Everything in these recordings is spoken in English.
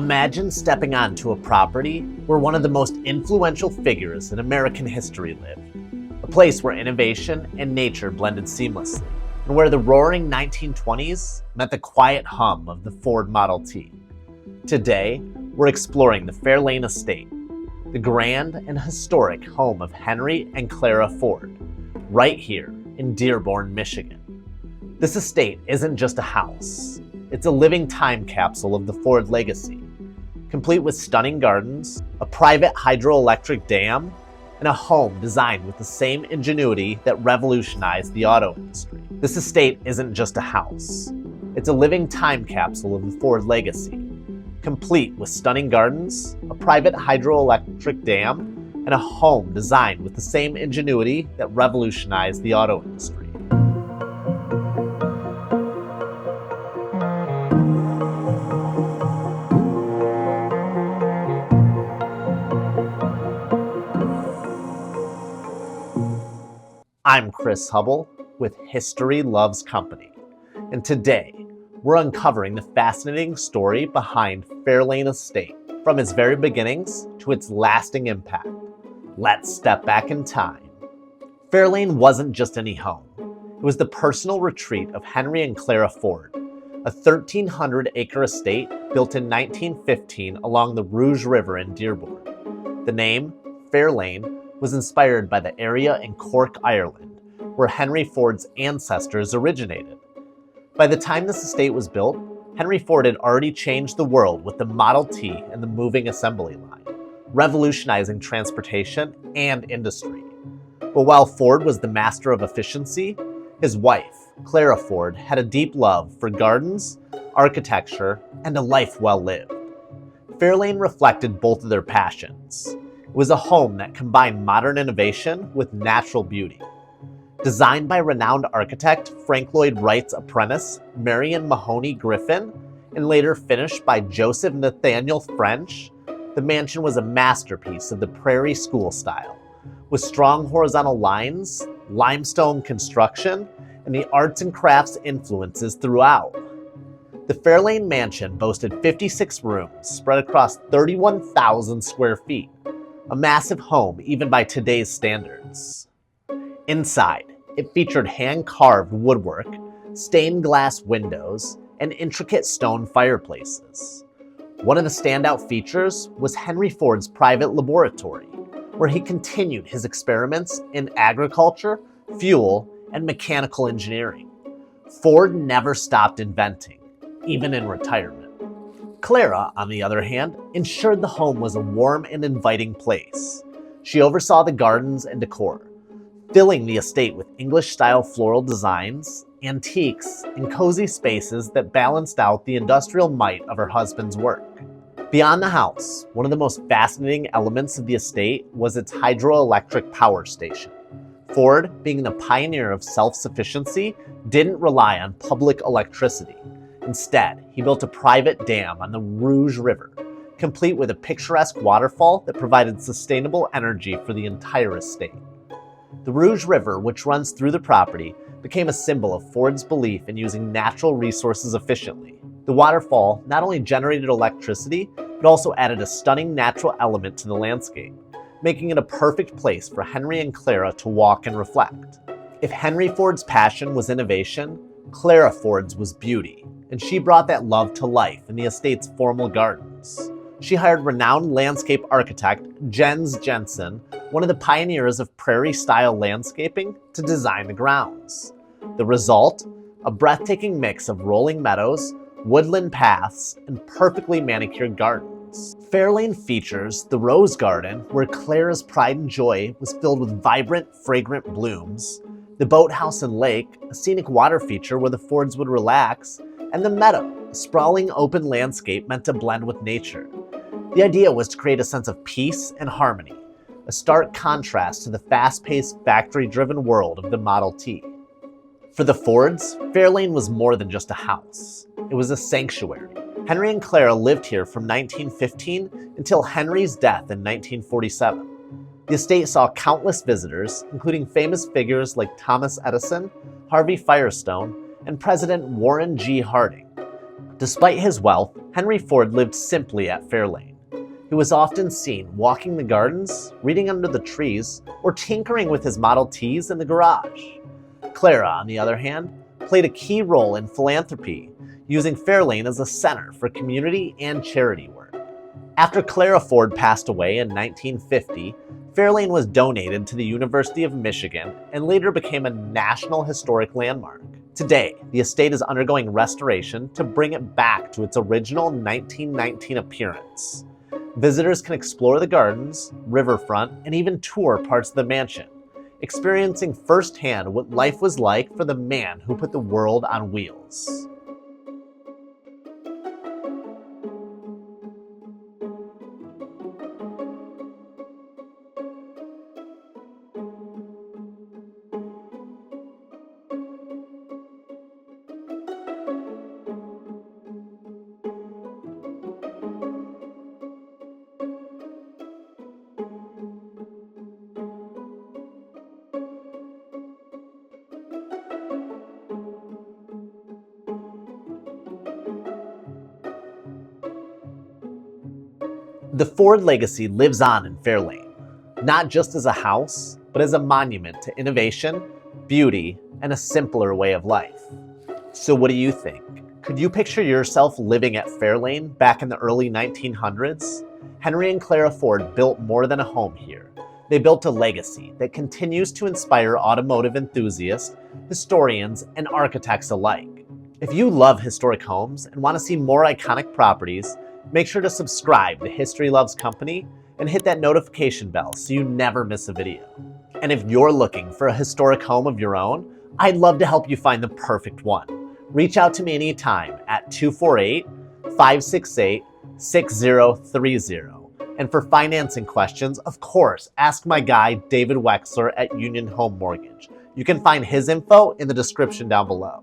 Imagine stepping onto a property where one of the most influential figures in American history lived. A place where innovation and nature blended seamlessly, and where the roaring 1920s met the quiet hum of the Ford Model T. Today, we're exploring the Fairlane Estate, the grand and historic home of Henry and Clara Ford, right here in Dearborn, Michigan. This estate isn't just a house. It's a living time capsule of the Ford legacy, complete with stunning gardens, a private hydroelectric dam, and a home designed with the same ingenuity that revolutionized the auto industry. This estate isn't just a house. It's a living time capsule of the Ford legacy, complete with stunning gardens, a private hydroelectric dam, and a home designed with the same ingenuity that revolutionized the auto industry. I'm Chris Hubble with History Loves Company, and today we're uncovering the fascinating story behind Fairlane Estate, from its very beginnings to its lasting impact. Let's step back in time. Fairlane wasn't just any home. It was the personal retreat of Henry and Clara Ford, a 1,300-acre estate built in 1915 along the Rouge River in Dearborn. The name, Fairlane, was inspired by the area in Cork, Ireland, where Henry Ford's ancestors originated. By the time this estate was built, Henry Ford had already changed the world with the Model T and the moving assembly line, revolutionizing transportation and industry. But while Ford was the master of efficiency, his wife, Clara Ford, had a deep love for gardens, architecture, and a life well lived. Fairlane reflected both of their passions. It was a home that combined modern innovation with natural beauty. Designed by renowned architect Frank Lloyd Wright's apprentice, Marion Mahoney Griffin, and later finished by Joseph Nathaniel French, the mansion was a masterpiece of the Prairie School style, with strong horizontal lines, limestone construction, and the arts and crafts influences throughout. The Fairlane Mansion boasted 56 rooms spread across 31,000 square feet, a massive home even by today's standards. Inside, it featured hand-carved woodwork, stained glass windows, and intricate stone fireplaces. One of the standout features was Henry Ford's private laboratory, where he continued his experiments in agriculture, fuel, and mechanical engineering. Ford never stopped inventing, even in retirement. Clara, on the other hand, ensured the home was a warm and inviting place. She oversaw the gardens and decor, filling the estate with English-style floral designs, antiques, and cozy spaces that balanced out the industrial might of her husband's work. Beyond the house, one of the most fascinating elements of the estate was its hydroelectric power station. Ford, being the pioneer of self-sufficiency, didn't rely on public electricity. Instead, he built a private dam on the Rouge River, complete with a picturesque waterfall that provided sustainable energy for the entire estate. The Rouge River, which runs through the property, became a symbol of Ford's belief in using natural resources efficiently. The waterfall not only generated electricity, but also added a stunning natural element to the landscape, making it a perfect place for Henry and Clara to walk and reflect. If Henry Ford's passion was innovation, Clara Ford's was beauty, and she brought that love to life in the estate's formal gardens. She hired renowned landscape architect Jens Jensen, one of the pioneers of prairie-style landscaping, to design the grounds. The result? A breathtaking mix of rolling meadows, woodland paths, and perfectly manicured gardens. Fairlane features the Rose Garden, where Clara's pride and joy was filled with vibrant, fragrant blooms, the boathouse and lake, a scenic water feature where the Fords would relax, and the meadow, a sprawling open landscape meant to blend with nature. The idea was to create a sense of peace and harmony, a stark contrast to the fast-paced, factory-driven world of the Model T. For the Fords, Fairlane was more than just a house. It was a sanctuary. Henry and Clara lived here from 1915 until Henry's death in 1947. The estate saw countless visitors, including famous figures like Thomas Edison, Harvey Firestone, and President Warren G. Harding. Despite his wealth, Henry Ford lived simply at Fairlane. He was often seen walking the gardens, reading under the trees, or tinkering with his Model Ts in the garage. Clara, on the other hand, played a key role in philanthropy, using Fairlane as a center for community and charity work. After Clara Ford passed away in 1950, Fairlane was donated to the University of Michigan and later became a National Historic Landmark. Today, the estate is undergoing restoration to bring it back to its original 1919 appearance. Visitors can explore the gardens, riverfront, and even tour parts of the mansion, experiencing firsthand what life was like for the man who put the world on wheels. The Ford legacy lives on in Fairlane, not just as a house, but as a monument to innovation, beauty, and a simpler way of life. So what do you think? Could you picture yourself living at Fairlane back in the early 1900s? Henry and Clara Ford built more than a home here. They built a legacy that continues to inspire automotive enthusiasts, historians, and architects alike. If you love historic homes and want to see more iconic properties, make sure to subscribe to History Loves Company and hit that notification bell so you never miss a video. And if you're looking for a historic home of your own, I'd love to help you find the perfect one. Reach out to me anytime at 248-568-6030. And for financing questions, of course, ask my guy, David Wexler at Union Home Mortgage. You can find his info in the description down below.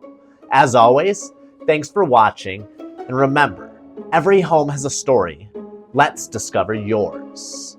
As always, thanks for watching, and remember, every home has a story. Let's discover yours.